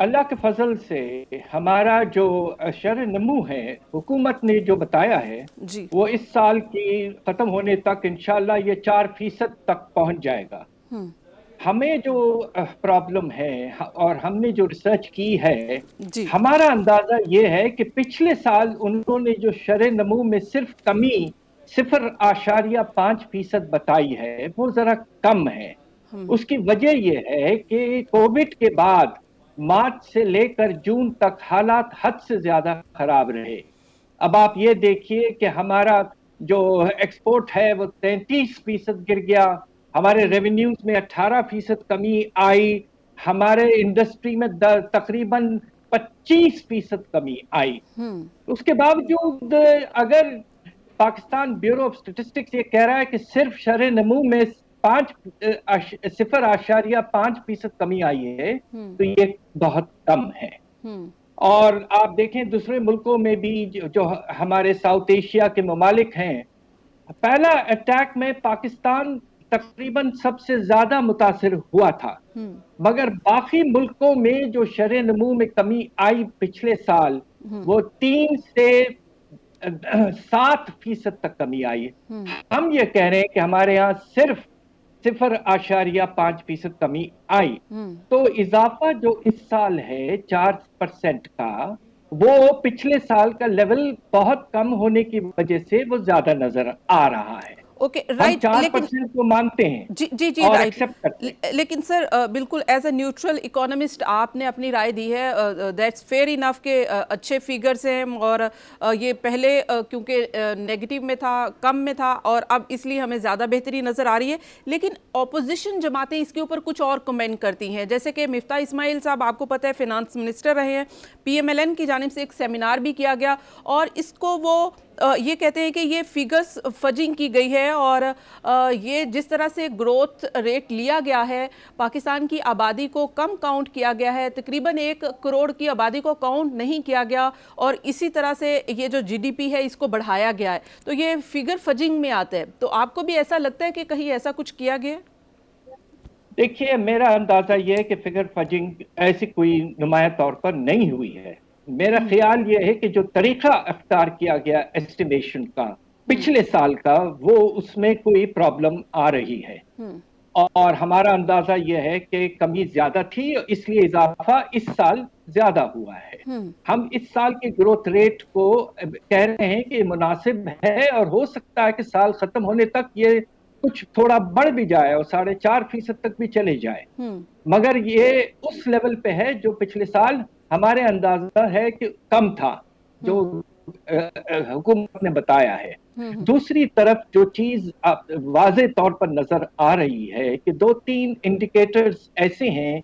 अल्लाह के फजल से हमारा जो शर नमू है, हुकूमत ने जो बताया है जी। वो इस साल की खत्म होने तक इंशाल्लाह ये 4% तक पहुंच जाएगा। हमें जो प्रॉब्लम है और हमने जो रिसर्च की है, जी। हमारा अंदाजा ये है कि पिछले साल उन्होंने जो शर नमू में सिर्फ कमी 0.5% बताई है, वो जरा कम है। उसकी वजह यह है कि कोविड के बाद मार्च से लेकर जून तक हालात हद से ज्यादा खराब रहे। अब आप ये देखिए कि हमारा जो एक्सपोर्ट है वो 33% गिर गया, हमारे रेवेन्यूज में 18% कमी आई, हमारे इंडस्ट्री में तकरीबन 25% कमी आई। उसके बावजूद अगर पाकिस्तान ब्यूरो ऑफ स्टेटिस्टिक्स ये कह रहा है कि सिर्फ शरह नमू में 0.5% कमी आई है, तो ये बहुत कम है। और आप देखें दूसरे मुल्कों में भी जो हमारे साउथ एशिया के ममालिक हैं, पहला अटैक में पाकिस्तान तकरीबन सबसे ज्यादा मुतासिर हुआ था, मगर बाकी मुल्कों में जो शरह नमू में कमी आई पिछले साल वो 3 से 7% तक कमी आई। हम ये कह रहे हैं कि हमारे यहाँ सिर्फ 0.5% कमी आई। तो इजाफा जो इस साल है 4% का, वो पिछले साल का लेवल बहुत कम होने की वजह से वो ज्यादा नजर आ रहा है। ओके, हम राइट। 4% को मानते हैं जी जी जी, और राइट। एक्सेप्ट करते हैं। लेकिन सर बिल्कुल एज अ न्यूट्रल इकोनॉमिस्ट आपने अपनी राय दी है, दैट्स फेयर इनफ के अच्छे फिगर्स हैं और ये पहले क्योंकि नेगेटिव में था, कम में था और अब इसलिए हमें ज़्यादा बेहतरी नज़र आ रही है। लेकिन ऑपोजिशन जमातें इसके ऊपर कुछ और कमेंट करती हैं, जैसे कि मिफ्ता इस्माइल साहब आपको पता है फिनांस मिनिस्टर रहे हैं, PMLN की जानिब से एक सेमिनार भी किया गया और इसको वो ये कहते हैं कि ये फिगर्स फजिंग की गई है और ये जिस तरह से ग्रोथ रेट लिया गया है, पाकिस्तान की आबादी को कम काउंट किया गया है, तकरीबन 1 करोड़ की आबादी को काउंट नहीं किया गया और इसी तरह से ये जो GDP है इसको बढ़ाया गया है, तो ये फिगर फजिंग में आता है। तो आपको भी ऐसा लगता है कि कहीं ऐसा कुछ किया गया? देखिए, मेरा अंदाजा यह है कि फिगर फजिंग ऐसी कोई नुमाया तौर पर नहीं हुई है। मेरा ख्याल यह है कि जो तरीका अख्तियार किया गया एस्टिमेशन का पिछले साल का, वो उसमें कोई प्रॉब्लम आ रही है और हमारा अंदाजा यह है कि कमी ज्यादा थी, इसलिए इजाफा इस साल ज्यादा हुआ है। हम इस साल के ग्रोथ रेट को कह रहे हैं कि मुनासिब है और हो सकता है कि साल खत्म होने तक ये कुछ थोड़ा बढ़ भी जाए और 4.5% तक भी चले जाए, मगर ये उस लेवल पे है जो पिछले साल हमारे अंदाजा है कि कम था, जो हुकूमत ने बताया है। दूसरी तरफ जो चीज वाज़े तौर पर नजर आ रही है कि 2-3 इंडिकेटर्स ऐसे हैं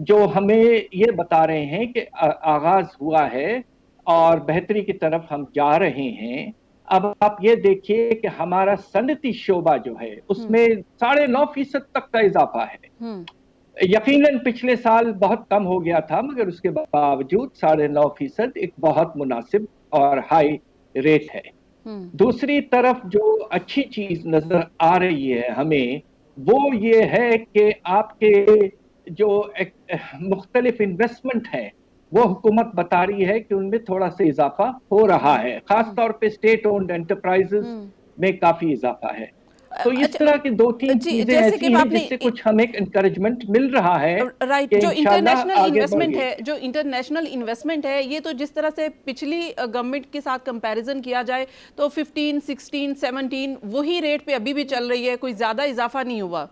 जो हमें ये बता रहे हैं कि आगाज हुआ है और बेहतरी की तरफ हम जा रहे हैं। अब आप ये देखिए कि हमारा सनती शोबा जो है उसमें 9.5% तक का इजाफा है। यकीनन पिछले साल बहुत कम हो गया था, मगर उसके बावजूद 9.5% एक बहुत मुनासिब और हाई रेट है। दूसरी तरफ जो अच्छी चीज नजर आ रही है हमें, वो ये है कि आपके जो मुख्तलिफ इन्वेस्टमेंट है वो हुकूमत बता रही है कि उनमें थोड़ा सा इजाफा हो रहा है, खास तौर पे स्टेट ओन्ड एंटरप्राइजेस में काफी इजाफा है। तो इस तरह की 2-3 जी, चीजें जैसे कि ऐसी हैं आपने जिससे कुछ हमें एक एनकरेजमेंट मिल रहा है राइट, कि जो इंशाल्लाह इंटरनेशनल आगे इन्वेस्टमेंट बढ़ेंगे। है, जो इंटरनेशनल इन्वेस्टमेंट है, ये तो जिस तरह से पिछली गवर्नमेंट के साथ कंपैरिजन किया जाए तो 15, 16, 17 वही रेट पे अभी भी चल रही है, कोई ज्यादा इजाफा नहीं हुआ।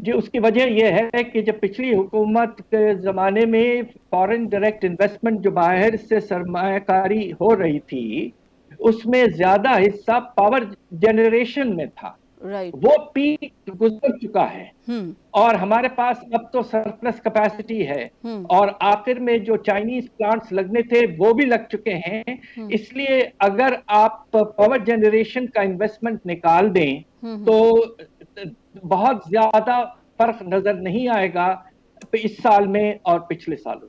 जी, उसकी वजह यह है कि जब पिछली हुकूमत के ज़माने में फॉरेन डायरेक्ट इन्वेस्टमेंट जो बाहर से सरमायाकारी हो रही थी, उसमें ज़्यादा हिस्सा पावर जनरेशन में था। राइट। वो पीक गुजर चुका है और हमारे पास अब तो सरप्लस कैपेसिटी है और आखिर में जो चाइनीज प्लांट्स लगने थे वो भी लग चुके हैं। इसलिए अगर आप पावर जनरेशन का इन्वेस्टमेंट निकाल दें तो बहुत ज्यादा फर्क नजर नहीं आएगा इस साल में और पिछले सालों।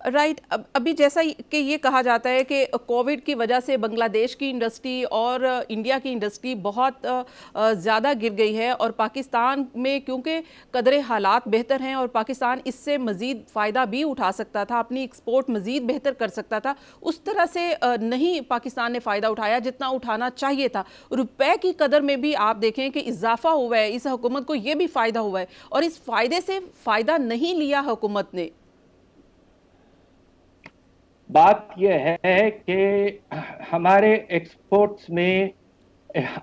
राइट। अभी जैसा कि ये कहा जाता है कि कोविड की वजह से बांग्लादेश की इंडस्ट्री और इंडिया की इंडस्ट्री बहुत ज़्यादा गिर गई है, और पाकिस्तान में क्योंकि कदरे हालात बेहतर हैं और पाकिस्तान इससे मज़ीद फ़ायदा भी उठा सकता था, अपनी एक्सपोर्ट मज़ीद बेहतर कर सकता था, उस तरह से नहीं पाकिस्तान ने फ़ायदा उठाया जितना उठाना चाहिए था। रुपए की कदर में भी आप देखें कि इजाफा हुआ है, इस हुकूमत को ये भी फ़ायदा हुआ है, और इस फ़ायदे से फ़ायदा नहीं लिया हुकूमत ने। बात यह है कि हमारे एक्सपोर्ट्स में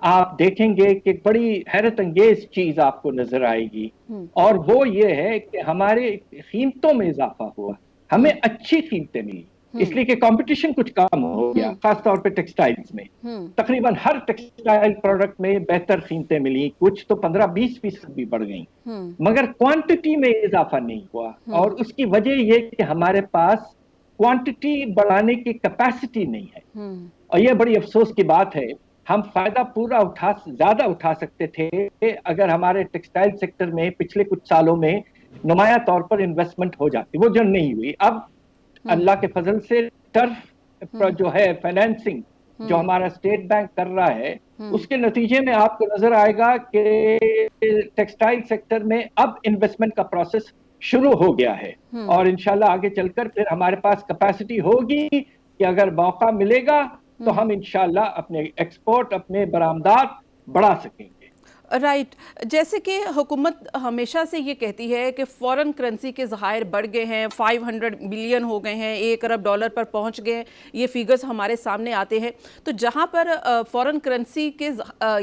आप देखेंगे कि बड़ी हैरत अंगेज चीज आपको नजर आएगी, और वो ये है कि हमारे कीमतों में इजाफा हुआ, हमें अच्छी कीमतें मिली, इसलिए कि कंपटीशन कुछ कम हो गया, खासतौर पे टेक्सटाइल्स में। तकरीबन हर टेक्सटाइल प्रोडक्ट में बेहतर कीमतें मिली, कुछ तो 15-20% भी बढ़ गई, मगर क्वांटिटी में इजाफा नहीं हुआ। और उसकी वजह यह कि हमारे पास क्वांटिटी बढ़ाने की कैपेसिटी नहीं है, और ये बड़ी अफसोस की बात है। हम फायदा पूरा ज्यादा उठा सकते थे अगर हमारे टेक्सटाइल सेक्टर में पिछले कुछ सालों में नुमाया तौर पर इन्वेस्टमेंट हो जाती, वो जो नहीं हुई। अब अल्लाह के फजल से टर्फ जो है फाइनेंसिंग जो हमारा स्टेट बैंक कर रहा है, उसके नतीजे में आपको नजर आएगा कि टेक्सटाइल सेक्टर में अब इन्वेस्टमेंट का प्रोसेस शुरू हो गया है, और इंशाल्लाह आगे चलकर फिर हमारे पास कैपेसिटी होगी कि अगर मौका मिलेगा तो हम इंशाल्लाह अपने एक्सपोर्ट, अपने बरामदात बढ़ा सकेंगे। राइट। जैसे कि हुकूमत हमेशा से ये कहती है कि फ़ॉरेन करेंसी के ज़खायर बढ़ गए हैं, 500 बिलियन हो गए हैं, 1 अरब डॉलर पर पहुंच गए, ये फिगर्स हमारे सामने आते हैं। तो जहां पर फ़ॉरेन करेंसी के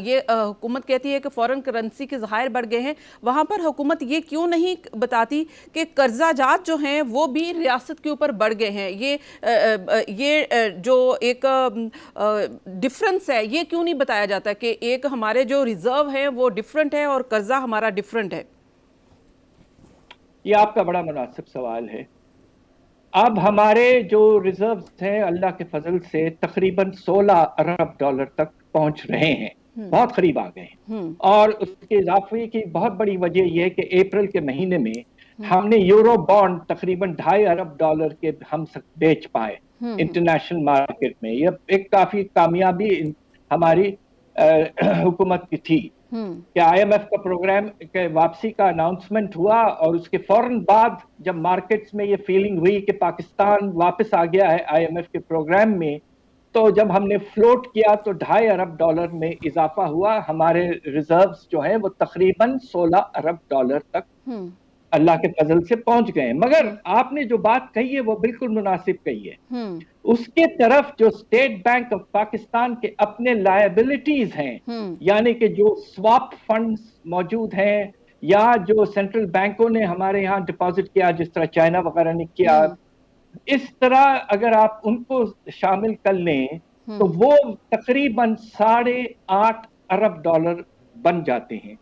ये हुकूमत कहती है कि फ़ॉरेन करेंसी के ज़खायर बढ़ गए हैं, वहां पर हुकूमत ये क्यों नहीं बताती कि कर्जा जात जो हैं वो भी रियासत के ऊपर बढ़ गए हैं? ये जो एक डिफरेंस है, ये क्यों नहीं बताया जाता कि एक हमारे जो रिजर्व हैं वो डिफरेंट है और कर्जा हमारा डिफरेंट है? ये आपका बड़ा मुनासिब सवाल है। अब हमारे जो रिजर्व्स हैं अल्लाह के फजल से तकरीबन 16 अरब डॉलर तक पहुंच रहे हैं, बहुत करीब आ गए हैं। और उसके इजाफे की बहुत बड़ी वजह यह है कि अप्रैल के महीने में हमने यूरो बॉन्ड तकरीबन 2.5 अरब डॉलर के हम बेच पाए इंटरनेशनल मार्केट में। यह एक काफी कामयाबी हमारी हुकूमत की थी कि आईएमएफ का प्रोग्राम के वापसी का अनाउंसमेंट हुआ, और उसके फौरन बाद जब मार्केट्स में ये फीलिंग हुई कि पाकिस्तान वापस आ गया है आईएमएफ के प्रोग्राम में, तो जब हमने फ्लोट किया तो 2.5 अरब डॉलर में इजाफा हुआ। हमारे रिजर्व्स जो हैं वो तकरीबन 16 अरब डॉलर तक अल्लाह के फजल से पहुंच गए। मगर आपने जो बात कही है वो बिल्कुल मुनासिब कही है। उसके तरफ जो स्टेट बैंक ऑफ पाकिस्तान के अपने लायबिलिटीज हैं, यानी कि जो स्वैप फंड्स मौजूद हैं या जो सेंट्रल बैंकों ने हमारे यहाँ डिपॉजिट किया, जिस तरह चाइना वगैरह ने किया, इस तरह अगर आप उनको शामिल कर लें तो वो तकरीबन 8.5 अरब डॉलर बन जाते हैं।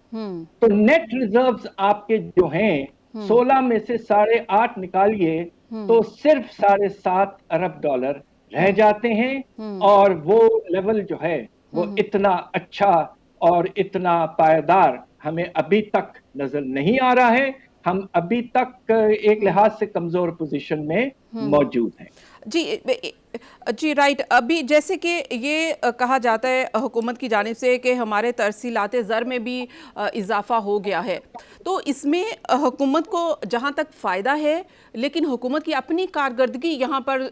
तो नेट रिजर्व्स आपके जो हैं 16 में से 8.5 निकालिए तो सिर्फ 7.5 अरब डॉलर रह जाते हैं, और वो लेवल जो है वो इतना अच्छा और इतना पायदार हमें अभी तक नजर नहीं आ रहा है। हम अभी तक एक लिहाज से कमजोर पोजीशन में मौजूद हैं। जी राइट। अभी जैसे कि ये कहा जाता है हुकूमत की जानिब से कि हमारे तरसीलात ज़र में भी इजाफा हो गया है, तो इसमें हुकूमत को जहाँ तक फ़ायदा है, लेकिन हुकूमत की अपनी कारकर्दगी यहाँ पर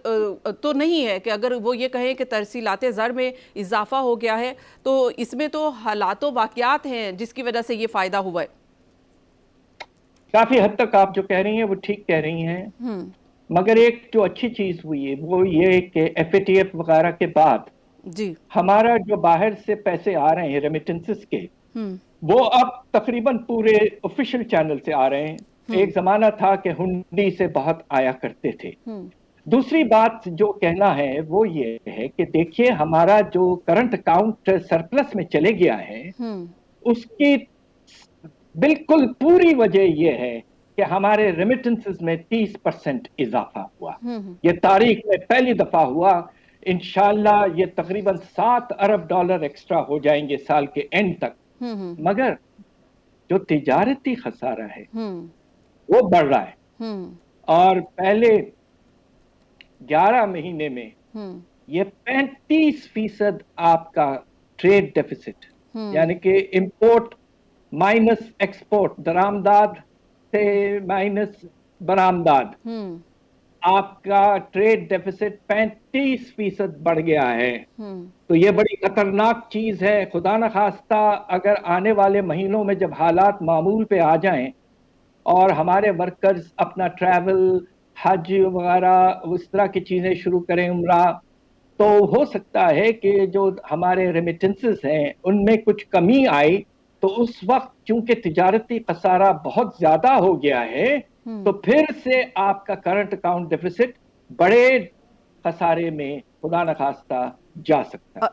तो नहीं है कि अगर वो ये कहें कि तरसीलात ज़र में इजाफा हो गया है तो इसमें तो हालात व वाक़यात हैं जिसकी वजह से ये फ़ायदा हुआ है। काफ़ी हद तक आप जो कह रही हैं वो ठीक कह रही हैं, मगर एक जो अच्छी चीज हुई है वो ये कि एफएटीएफ वगैरह के बाद जी हमारा जो बाहर से पैसे आ रहे हैं रेमिटेंसेस के, वो अब तकरीबन पूरे ऑफिशियल चैनल से आ रहे हैं। एक जमाना था कि हुंडी से बहुत आया करते थे। दूसरी बात जो कहना है वो ये है कि देखिए हमारा जो करंट अकाउंट सरप्लस में चले गया है, उसकी बिल्कुल पूरी वजह यह है कि हमारे रेमिटेंसेस में 30% इजाफा हुआ। ये तारीख में पहली दफा हुआ। इंशाल्लाह ये तकरीबन 7 अरब डॉलर एक्स्ट्रा हो जाएंगे साल के एंड तक। मगर जो तिजारती खसारा है वो बढ़ रहा है। और पहले 11 महीने में ये 35% आपका ट्रेड डेफिसिट, यानी कि इंपोर्ट माइनस एक्सपोर्ट, दरामदाद से माइनस बरामदाद, आपका ट्रेड डेफिसिट 35% बढ़ गया है। तो ये बड़ी खतरनाक चीज है। खुदा न खास्ता अगर आने वाले महीनों में जब हालात मामूल पे आ जाएं और हमारे वर्कर्स अपना ट्रैवल, हज वगैरह उस तरह की चीजें शुरू करें, उम्रा, तो हो सकता है कि जो हमारे रेमिटेंसेस हैं उनमें कुछ कमी आई, तो उस वक्त चूंकि तिजारती खसारा बहुत ज्यादा हो गया है, तो फिर से आपका करंट अकाउंट डेफिसिट बड़े खसारे में खुदा न खास्ता जा सकता है।